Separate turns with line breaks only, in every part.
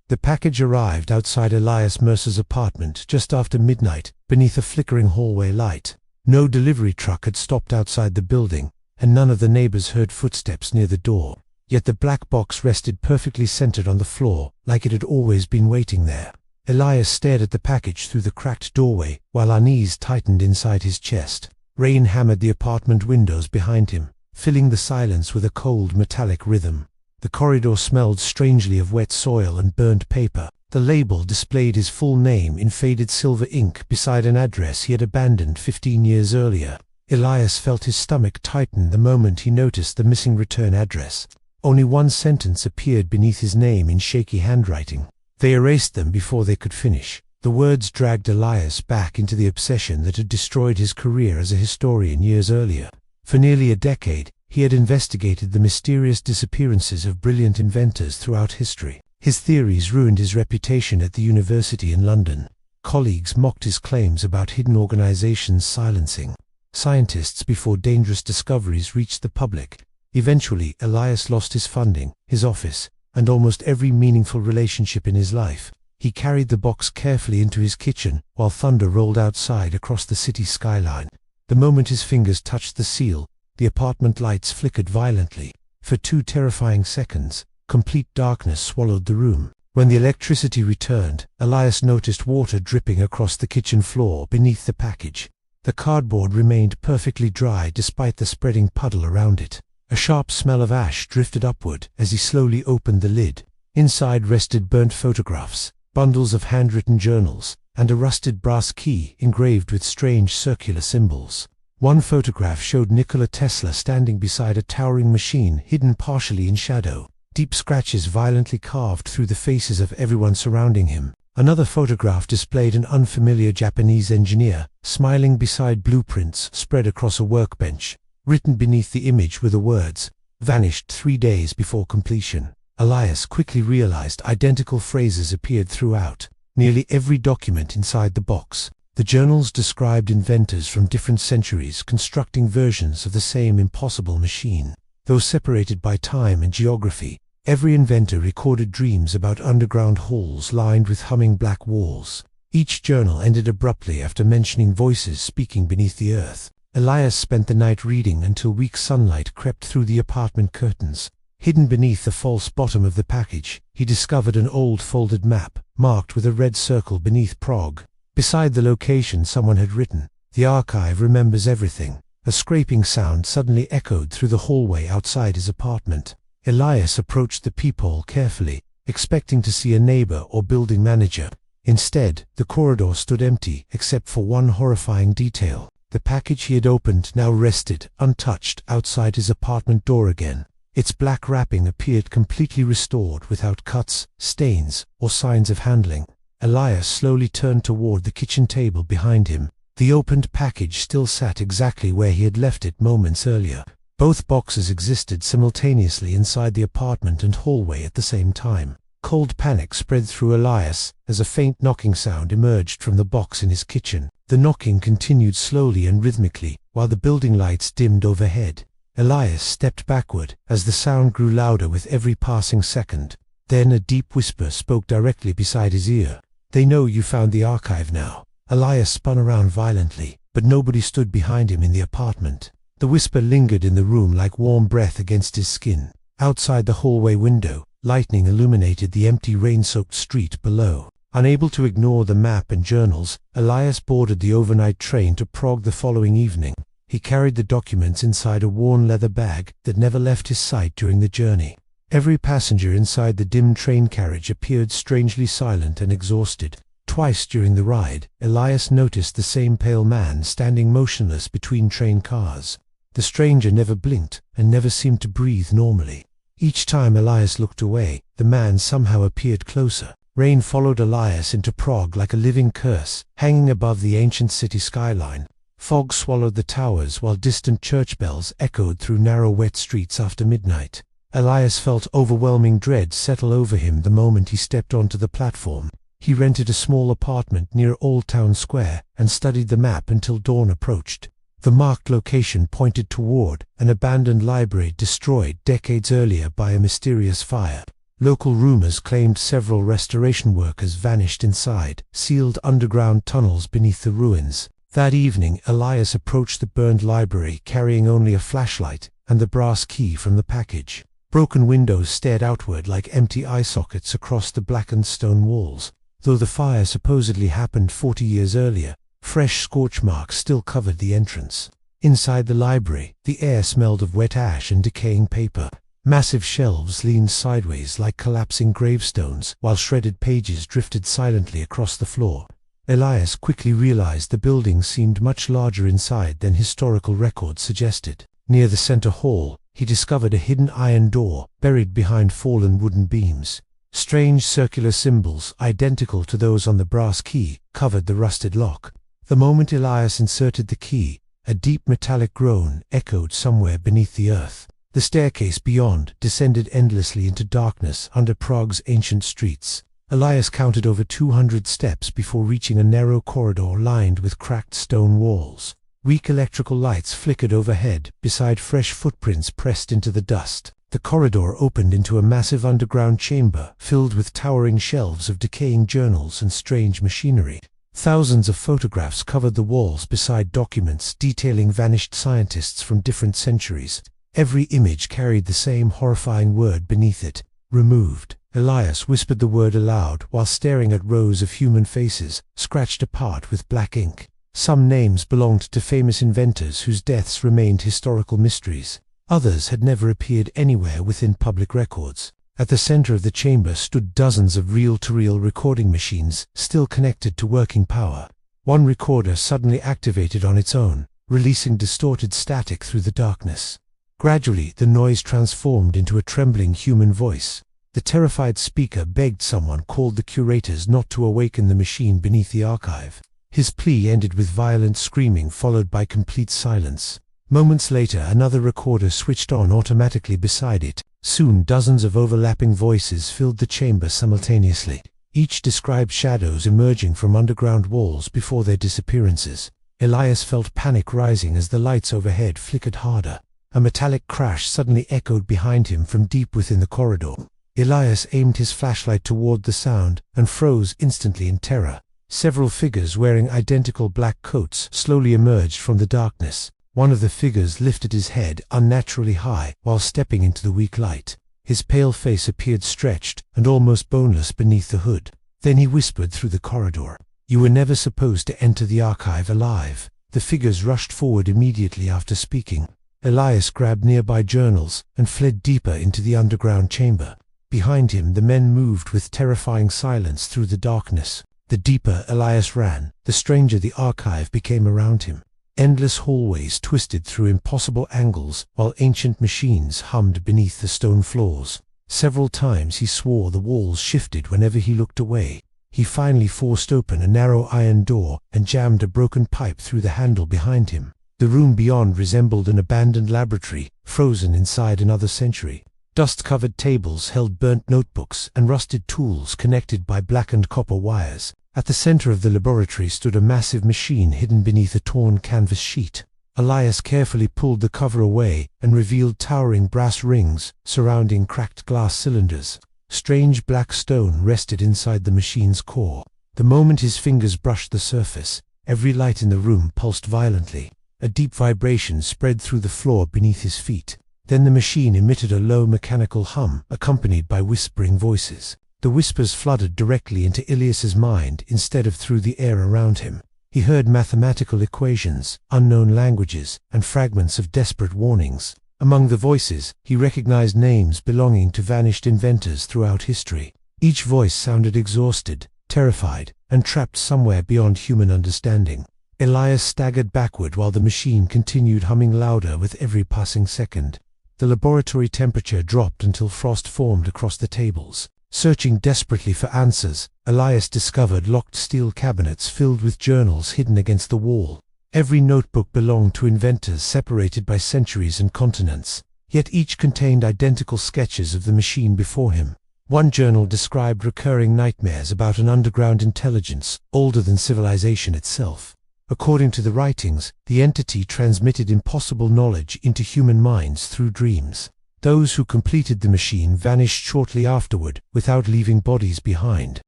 The package arrived outside Elias Mercer's apartment just after midnight, beneath a flickering hallway light. No delivery truck had stopped outside the building, and none of the neighbors heard footsteps near the door. Yet the black box rested perfectly centered on the floor, like it had always been waiting there. Elias stared at the package through the cracked doorway, while unease tightened inside his chest. Rain hammered the apartment windows behind him, filling the silence with a cold metallic rhythm. The corridor smelled strangely of wet soil and burnt paper. The label displayed his full name in faded silver ink beside an address he had abandoned 15 years earlier. Elias felt his stomach tighten the moment he noticed the missing return address. Only one sentence appeared beneath his name in shaky handwriting. They erased them before they could finish. The words dragged Elias back into the obsession that had destroyed his career as a historian years earlier. For nearly a decade, he had investigated the mysterious disappearances of brilliant inventors throughout history. His theories ruined his reputation at the university in London. Colleagues mocked his claims about hidden organizations silencing scientists before dangerous discoveries reached the public. Eventually, Elias lost his funding, his office, and almost every meaningful relationship in his life. He carried the box carefully into his kitchen, while thunder rolled outside across the city skyline. The moment his fingers touched the seal, the apartment lights flickered violently. For 2 terrifying seconds, complete darkness swallowed the room. When the electricity returned, Elias noticed water dripping across the kitchen floor beneath the package. The cardboard remained perfectly dry despite the spreading puddle around it. A sharp smell of ash drifted upward as he slowly opened the lid. Inside rested burnt photographs, bundles of handwritten journals, and a rusted brass key engraved with strange circular symbols. One photograph showed Nikola Tesla standing beside a towering machine hidden partially in shadow. Deep scratches violently carved through the faces of everyone surrounding him. Another photograph displayed an unfamiliar Japanese engineer, smiling beside blueprints spread across a workbench. Written beneath the image were the words, "Vanished 3 days before completion." Elias quickly realized identical phrases appeared throughout nearly every document inside the box. The journals described inventors from different centuries constructing versions of the same impossible machine. Though separated by time and geography, every inventor recorded dreams about underground halls lined with humming black walls. Each journal ended abruptly after mentioning voices speaking beneath the earth. Elias spent the night reading until weak sunlight crept through the apartment curtains. Hidden beneath the false bottom of the package, he discovered an old folded map, marked with a red circle beneath Prague. Beside the location someone had written, "The archive remembers everything." A scraping sound suddenly echoed through the hallway outside his apartment. Elias approached the peephole carefully, expecting to see a neighbor or building manager. Instead, the corridor stood empty except for one horrifying detail. The package he had opened now rested, untouched, outside his apartment door again. Its black wrapping appeared completely restored without cuts, stains, or signs of handling. Elias slowly turned toward the kitchen table behind him. The opened package still sat exactly where he had left it moments earlier. Both boxes existed simultaneously inside the apartment and hallway at the same time. Cold panic spread through Elias as a faint knocking sound emerged from the box in his kitchen. The knocking continued slowly and rhythmically, while the building lights dimmed overhead. Elias stepped backward as the sound grew louder with every passing second. Then a deep whisper spoke directly beside his ear. "They know you found the archive now." Elias spun around violently, but nobody stood behind him in the apartment. The whisper lingered in the room like warm breath against his skin. Outside the hallway window, lightning illuminated the empty rain-soaked street below. Unable to ignore the map and journals, Elias boarded the overnight train to Prague the following evening. He carried the documents inside a worn leather bag that never left his sight during the journey. Every passenger inside the dim train carriage appeared strangely silent and exhausted. Twice during the ride, Elias noticed the same pale man standing motionless between train cars. The stranger never blinked and never seemed to breathe normally. Each time Elias looked away, the man somehow appeared closer. Rain followed Elias into Prague like a living curse, hanging above the ancient city skyline. Fog swallowed the towers while distant church bells echoed through narrow wet streets after midnight. Elias felt overwhelming dread settle over him the moment he stepped onto the platform. He rented a small apartment near Old Town Square and studied the map until dawn approached. The marked location pointed toward an abandoned library destroyed decades earlier by a mysterious fire. Local rumors claimed several restoration workers vanished inside sealed underground tunnels beneath the ruins. That evening, Elias approached the burned library carrying only a flashlight and the brass key from the package. Broken windows stared outward like empty eye sockets across the blackened stone walls. Though the fire supposedly happened 40 years earlier, fresh scorch marks still covered the entrance. Inside the library, the air smelled of wet ash and decaying paper. Massive shelves leaned sideways like collapsing gravestones, while shredded pages drifted silently across the floor. Elias quickly realized the building seemed much larger inside than historical records suggested. Near the center hall, he discovered a hidden iron door, buried behind fallen wooden beams. Strange circular symbols, identical to those on the brass key, covered the rusted lock. The moment Elias inserted the key, a deep metallic groan echoed somewhere beneath the earth. The staircase beyond descended endlessly into darkness under Prague's ancient streets. Elias counted over 200 steps before reaching a narrow corridor lined with cracked stone walls. Weak electrical lights flickered overhead beside fresh footprints pressed into the dust. The corridor opened into a massive underground chamber filled with towering shelves of decaying journals and strange machinery. Thousands of photographs covered the walls beside documents detailing vanished scientists from different centuries. Every image carried the same horrifying word beneath it: removed. Elias whispered the word aloud while staring at rows of human faces, scratched apart with black ink. Some names belonged to famous inventors whose deaths remained historical mysteries. Others had never appeared anywhere within public records. At the center of the chamber stood dozens of reel-to-reel recording machines, still connected to working power. One recorder suddenly activated on its own, releasing distorted static through the darkness. Gradually, the noise transformed into a trembling human voice. The terrified speaker begged someone called the curators not to awaken the machine beneath the archive. His plea ended with violent screaming followed by complete silence. Moments later, another recorder switched on automatically beside it. Soon, dozens of overlapping voices filled the chamber simultaneously. Each described shadows emerging from underground walls before their disappearances. Elias felt panic rising as the lights overhead flickered harder. A metallic crash suddenly echoed behind him from deep within the corridor. Elias aimed his flashlight toward the sound and froze instantly in terror. Several figures wearing identical black coats slowly emerged from the darkness. One of the figures lifted his head unnaturally high while stepping into the weak light. His pale face appeared stretched and almost boneless beneath the hood. Then he whispered through the corridor, "You were never supposed to enter the archive alive." The figures rushed forward immediately after speaking. Elias grabbed nearby journals and fled deeper into the underground chamber. Behind him, the men moved with terrifying silence through the darkness. The deeper Elias ran, the stranger the archive became around him. Endless hallways twisted through impossible angles while ancient machines hummed beneath the stone floors. Several times he swore the walls shifted whenever he looked away. He finally forced open a narrow iron door and jammed a broken pipe through the handle behind him. The room beyond resembled an abandoned laboratory, frozen inside another century. Dust-covered tables held burnt notebooks and rusted tools connected by blackened copper wires. At the center of the laboratory stood a massive machine hidden beneath a torn canvas sheet. Elias carefully pulled the cover away and revealed towering brass rings surrounding cracked glass cylinders. Strange black stone rested inside the machine's core. The moment his fingers brushed the surface, every light in the room pulsed violently. A deep vibration spread through the floor beneath his feet. Then the machine emitted a low mechanical hum, accompanied by whispering voices. The whispers flooded directly into Elias's mind instead of through the air around him. He heard mathematical equations, unknown languages, and fragments of desperate warnings. Among the voices, he recognized names belonging to vanished inventors throughout history. Each voice sounded exhausted, terrified, and trapped somewhere beyond human understanding. Elias staggered backward while the machine continued humming louder with every passing second. The laboratory temperature dropped until frost formed across the tables. Searching desperately for answers, Elias discovered locked steel cabinets filled with journals hidden against the wall. Every notebook belonged to inventors separated by centuries and continents, yet each contained identical sketches of the machine before him. One journal described recurring nightmares about an underground intelligence older than civilization itself. According to the writings, the entity transmitted impossible knowledge into human minds through dreams. Those who completed the machine vanished shortly afterward, without leaving bodies behind.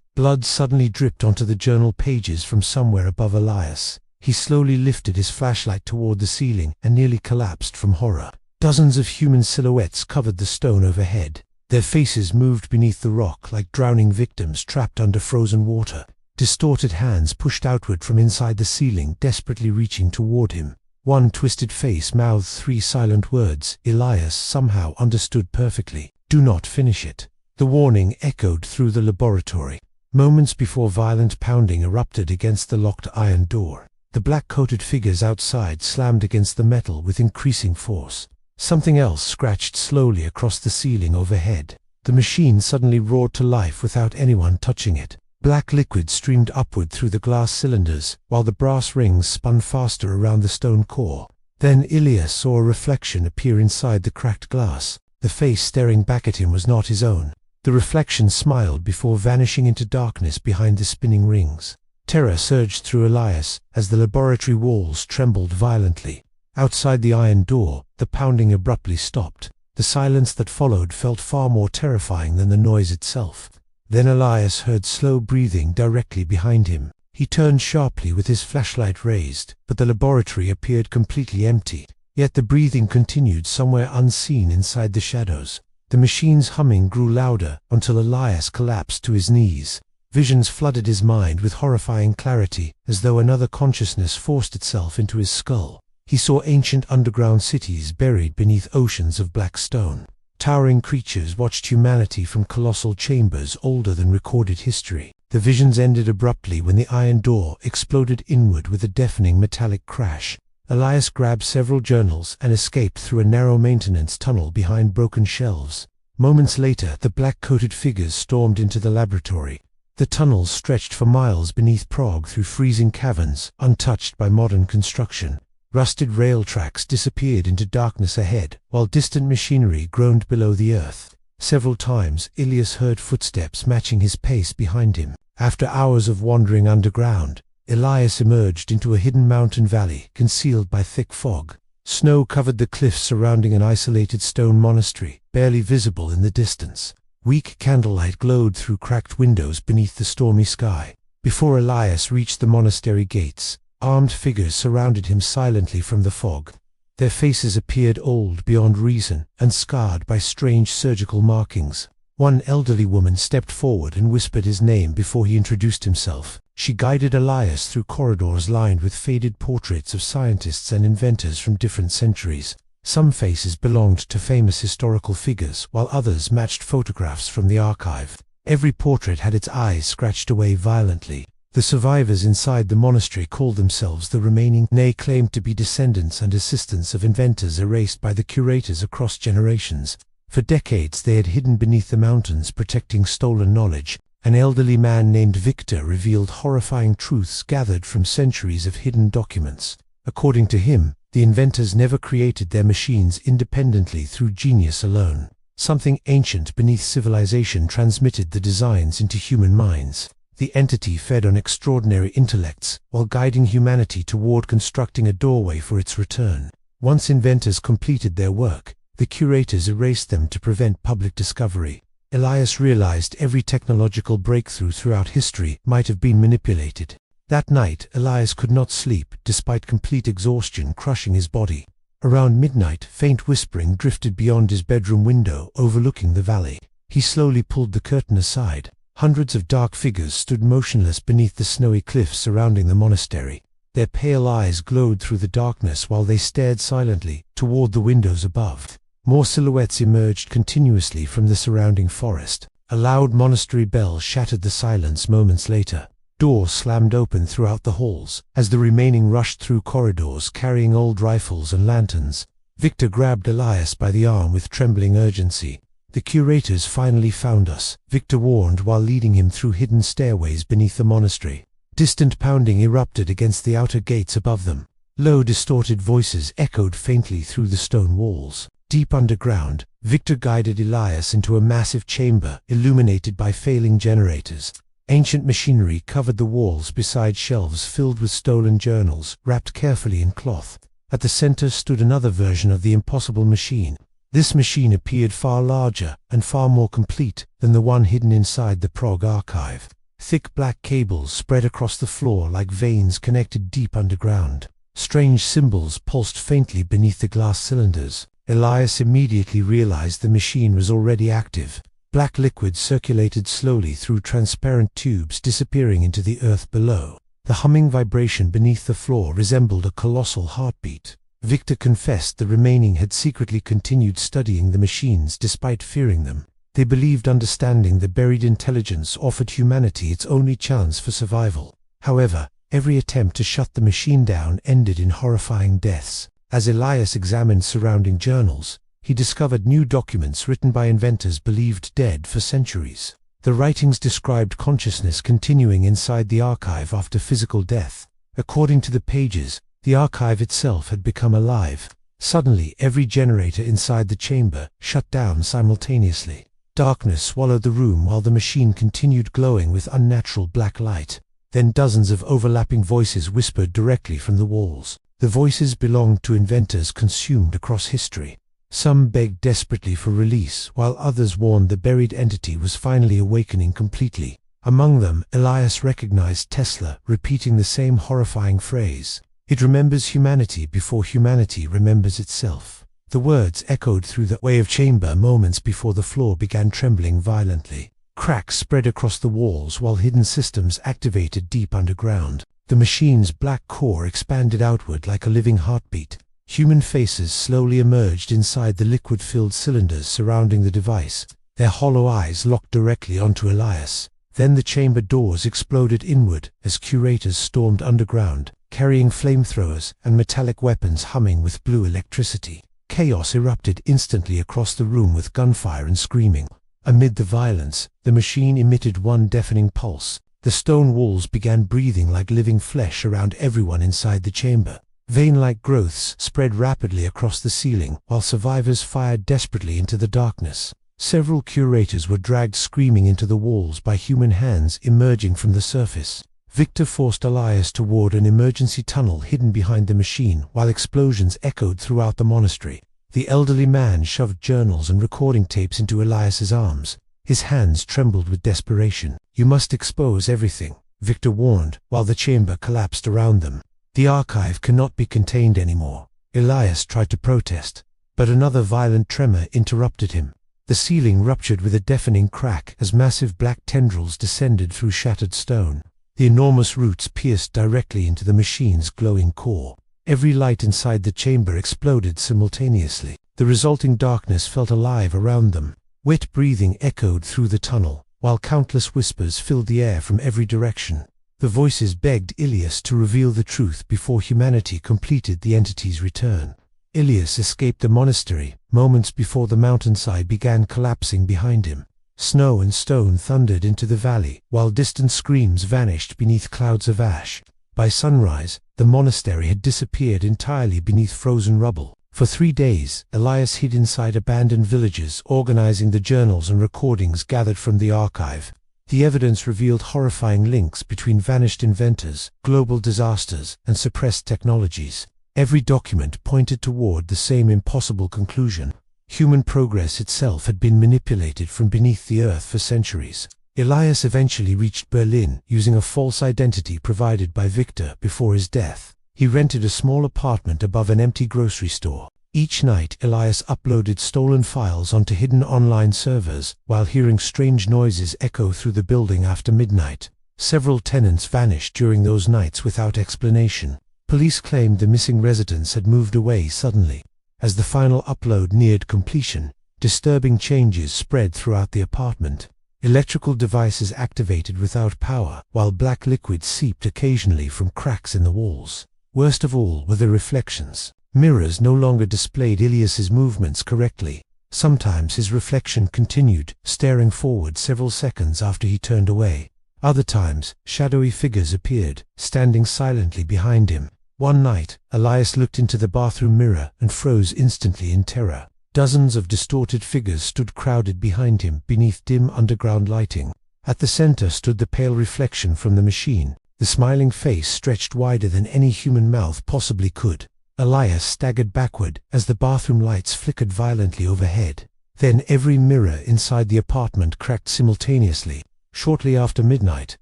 Blood suddenly dripped onto the journal pages from somewhere above Elias. He slowly lifted his flashlight toward the ceiling and nearly collapsed from horror. Dozens of human silhouettes covered the stone overhead. Their faces moved beneath the rock like drowning victims trapped under frozen water. Distorted hands pushed outward from inside the ceiling, desperately reaching toward him. One twisted face mouthed 3 silent words Elias somehow understood perfectly. "Do not finish it." The warning echoed through the laboratory. Moments before, violent pounding erupted against the locked iron door. The black-coated figures outside slammed against the metal with increasing force. Something else scratched slowly across the ceiling overhead. The machine suddenly roared to life without anyone touching it. Black liquid streamed upward through the glass cylinders, while the brass rings spun faster around the stone core. Then Elias saw a reflection appear inside the cracked glass. The face staring back at him was not his own. The reflection smiled before vanishing into darkness behind the spinning rings. Terror surged through Elias as the laboratory walls trembled violently. Outside the iron door, the pounding abruptly stopped. The silence that followed felt far more terrifying than the noise itself. Then Elias heard slow breathing directly behind him. He turned sharply with his flashlight raised, but the laboratory appeared completely empty. Yet the breathing continued somewhere unseen inside the shadows. The machine's humming grew louder until Elias collapsed to his knees. Visions flooded his mind with horrifying clarity, as though another consciousness forced itself into his skull. He saw ancient underground cities buried beneath oceans of black stone. Towering creatures watched humanity from colossal chambers older than recorded history. The visions ended abruptly when the iron door exploded inward with a deafening metallic crash. Elias grabbed several journals and escaped through a narrow maintenance tunnel behind broken shelves. Moments later, the black-coated figures stormed into the laboratory. The tunnels stretched for miles beneath Prague through freezing caverns, untouched by modern construction. Rusted rail tracks disappeared into darkness ahead, while distant machinery groaned below the earth. Several times, Elias heard footsteps matching his pace behind him. After hours of wandering underground, Elias emerged into a hidden mountain valley, concealed by thick fog. Snow covered the cliffs surrounding an isolated stone monastery, barely visible in the distance. Weak candlelight glowed through cracked windows beneath the stormy sky. Before Elias reached the monastery gates, armed figures surrounded him silently from the fog. Their faces appeared old beyond reason and scarred by strange surgical markings. One elderly woman stepped forward and whispered his name before he introduced himself. She guided Elias through corridors lined with faded portraits of scientists and inventors from different centuries. Some faces belonged to famous historical figures, while others matched photographs from the archive. Every portrait had its eyes scratched away violently. The survivors inside the monastery called themselves the remaining, nay, claimed to be descendants and assistants of inventors erased by the curators across generations. For decades they had hidden beneath the mountains, protecting stolen knowledge. An elderly man named Victor revealed horrifying truths gathered from centuries of hidden documents. According to him, the inventors never created their machines independently through genius alone. Something ancient beneath civilization transmitted the designs into human minds. The entity fed on extraordinary intellects, while guiding humanity toward constructing a doorway for its return. Once inventors completed their work, the curators erased them to prevent public discovery. Elias realized every technological breakthrough throughout history might have been manipulated. That night, Elias could not sleep, despite complete exhaustion crushing his body. Around midnight, faint whispering drifted beyond his bedroom window, overlooking the valley. He slowly pulled the curtain aside. Hundreds of dark figures stood motionless beneath the snowy cliffs surrounding the monastery. Their pale eyes glowed through the darkness while they stared silently toward the windows above. More silhouettes emerged continuously from the surrounding forest. A loud monastery bell shattered the silence moments later. Doors slammed open throughout the halls, as the remaining rushed through corridors carrying old rifles and lanterns. Victor grabbed Elias by the arm with trembling urgency. "The curators finally found us," Victor warned while leading him through hidden stairways beneath the monastery. Distant pounding erupted against the outer gates above them. Low, distorted voices echoed faintly through the stone walls. Deep underground, Victor guided Elias into a massive chamber illuminated by failing generators. Ancient machinery covered the walls beside shelves filled with stolen journals, wrapped carefully in cloth. At the center stood another version of the impossible machine, This machine appeared far larger and far more complete than the one hidden inside the Prague archive. Thick black cables spread across the floor like veins connected deep underground. Strange symbols pulsed faintly beneath the glass cylinders. Elias immediately realized the machine was already active. Black liquid circulated slowly through transparent tubes, disappearing into the earth below. The humming vibration beneath the floor resembled a colossal heartbeat. Victor confessed the remaining had secretly continued studying the machines despite fearing them. They believed understanding the buried intelligence offered humanity its only chance for survival. However, every attempt to shut the machine down ended in horrifying deaths. As Elias examined surrounding journals, he discovered new documents written by inventors believed dead for centuries. The writings described consciousness continuing inside the archive after physical death. According to the pages, the archive itself had become alive. Suddenly, every generator inside the chamber shut down simultaneously. Darkness swallowed the room while the machine continued glowing with unnatural black light. Then dozens of overlapping voices whispered directly from the walls. The voices belonged to inventors consumed across history. Some begged desperately for release, while others warned the buried entity was finally awakening completely. Among them, Elias recognized Tesla, repeating the same horrifying phrase. "It remembers humanity before humanity remembers itself." The words echoed through the wave chamber moments before the floor began trembling violently. Cracks spread across the walls while hidden systems activated deep underground. The machine's black core expanded outward like a living heartbeat. Human faces slowly emerged inside the liquid-filled cylinders surrounding the device. Their hollow eyes locked directly onto Elias. Then the chamber doors exploded inward as curators stormed underground, carrying flamethrowers and metallic weapons humming with blue electricity. Chaos erupted instantly across the room with gunfire and screaming. Amid the violence, the machine emitted one deafening pulse. The stone walls began breathing like living flesh around everyone inside the chamber. Vein-like growths spread rapidly across the ceiling, while survivors fired desperately into the darkness. Several curators were dragged screaming into the walls by human hands emerging from the surface. Victor forced Elias toward an emergency tunnel hidden behind the machine, while explosions echoed throughout the monastery. The elderly man shoved journals and recording tapes into Elias's arms. His hands trembled with desperation. "You must expose everything," Victor warned, while the chamber collapsed around them. "The archive cannot be contained anymore." Elias tried to protest, but another violent tremor interrupted him. The ceiling ruptured with a deafening crack as massive black tendrils descended through shattered stone. The enormous roots pierced directly into the machine's glowing core. Every light inside the chamber exploded simultaneously. The resulting darkness felt alive around them. Wet breathing echoed through the tunnel, while countless whispers filled the air from every direction. The voices begged Elias to reveal the truth before humanity completed the entity's return. Elias escaped the monastery moments before the mountainside began collapsing behind him. Snow and stone thundered into the valley, while distant screams vanished beneath clouds of ash. By sunrise, the monastery had disappeared entirely beneath frozen rubble. For 3 days, Elias hid inside abandoned villages, organizing the journals and recordings gathered from the archive. The evidence revealed horrifying links between vanished inventors, global disasters, and suppressed technologies. Every document pointed toward the same impossible conclusion. Human progress itself had been manipulated from beneath the earth for centuries. Elias eventually reached Berlin using a false identity provided by Victor before his death. He rented a small apartment above an empty grocery store. Each night, Elias uploaded stolen files onto hidden online servers, while hearing strange noises echo through the building after midnight. Several tenants vanished during those nights without explanation. Police claimed the missing residents had moved away suddenly. As the final upload neared completion, disturbing changes spread throughout the apartment. Electrical devices activated without power, while black liquid seeped occasionally from cracks in the walls. Worst of all were the reflections. Mirrors no longer displayed Elias's movements correctly. Sometimes his reflection continued, staring forward several seconds after he turned away. Other times, shadowy figures appeared, standing silently behind him. One night, Elias looked into the bathroom mirror and froze instantly in terror. Dozens of distorted figures stood crowded behind him beneath dim underground lighting. At the center stood the pale reflection from the machine. The smiling face stretched wider than any human mouth possibly could. Elias staggered backward as the bathroom lights flickered violently overhead. Then every mirror inside the apartment cracked simultaneously. Shortly after midnight,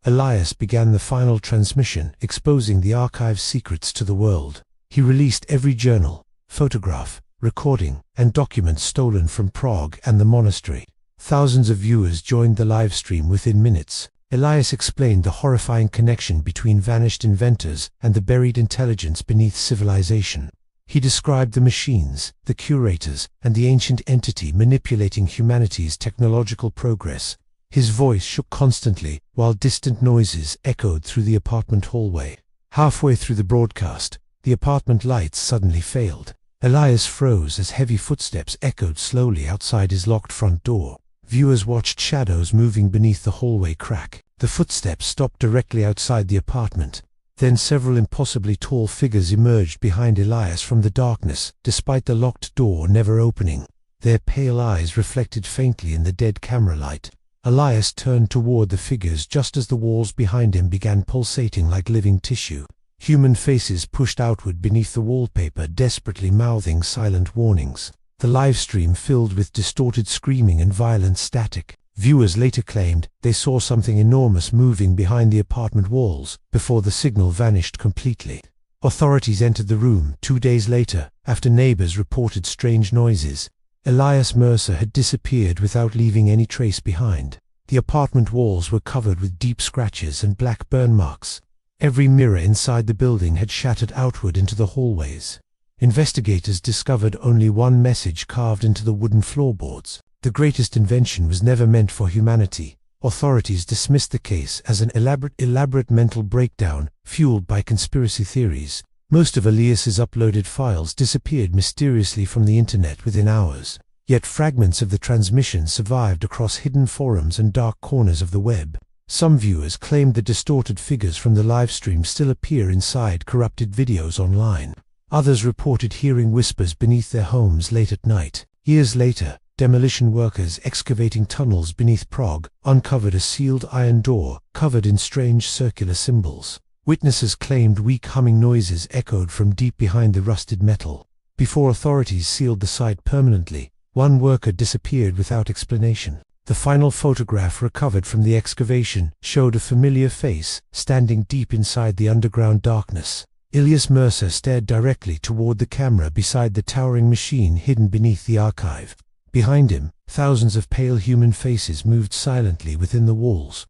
Elias began the final transmission, exposing the archive's secrets to the world. He released every journal, photograph, recording, and document stolen from Prague and the monastery. Thousands of viewers joined the live stream within minutes. Elias explained the horrifying connection between vanished inventors and the buried intelligence beneath civilization. He described the machines, the curators, and the ancient entity manipulating humanity's technological progress. His voice shook constantly, while distant noises echoed through the apartment hallway. Halfway through the broadcast, the apartment lights suddenly failed. Elias froze as heavy footsteps echoed slowly outside his locked front door. Viewers watched shadows moving beneath the hallway crack. The footsteps stopped directly outside the apartment. Then several impossibly tall figures emerged behind Elias from the darkness, despite the locked door never opening. Their pale eyes reflected faintly in the dead camera light. Elias turned toward the figures just as the walls behind him began pulsating like living tissue. Human faces pushed outward beneath the wallpaper, desperately mouthing silent warnings. The live stream filled with distorted screaming and violent static. Viewers later claimed they saw something enormous moving behind the apartment walls before the signal vanished completely. Authorities entered the room 2 days later after neighbors reported strange noises. Elias Mercer had disappeared without leaving any trace behind. The apartment walls were covered with deep scratches and black burn marks. Every mirror inside the building had shattered outward into the hallways. Investigators discovered only one message carved into the wooden floorboards. The greatest invention was never meant for humanity. Authorities dismissed the case as an elaborate mental breakdown fueled by conspiracy theories. Most of Elias's uploaded files disappeared mysteriously from the internet within hours. Yet fragments of the transmission survived across hidden forums and dark corners of the web. Some viewers claimed the distorted figures from the livestream still appear inside corrupted videos online. Others reported hearing whispers beneath their homes late at night. Years later, demolition workers excavating tunnels beneath Prague uncovered a sealed iron door covered in strange circular symbols. Witnesses claimed weak humming noises echoed from deep behind the rusted metal. Before authorities sealed the site permanently, one worker disappeared without explanation. The final photograph recovered from the excavation showed a familiar face standing deep inside the underground darkness. Elias Mercer stared directly toward the camera beside the towering machine hidden beneath the archive. Behind him, thousands of pale human faces moved silently within the walls.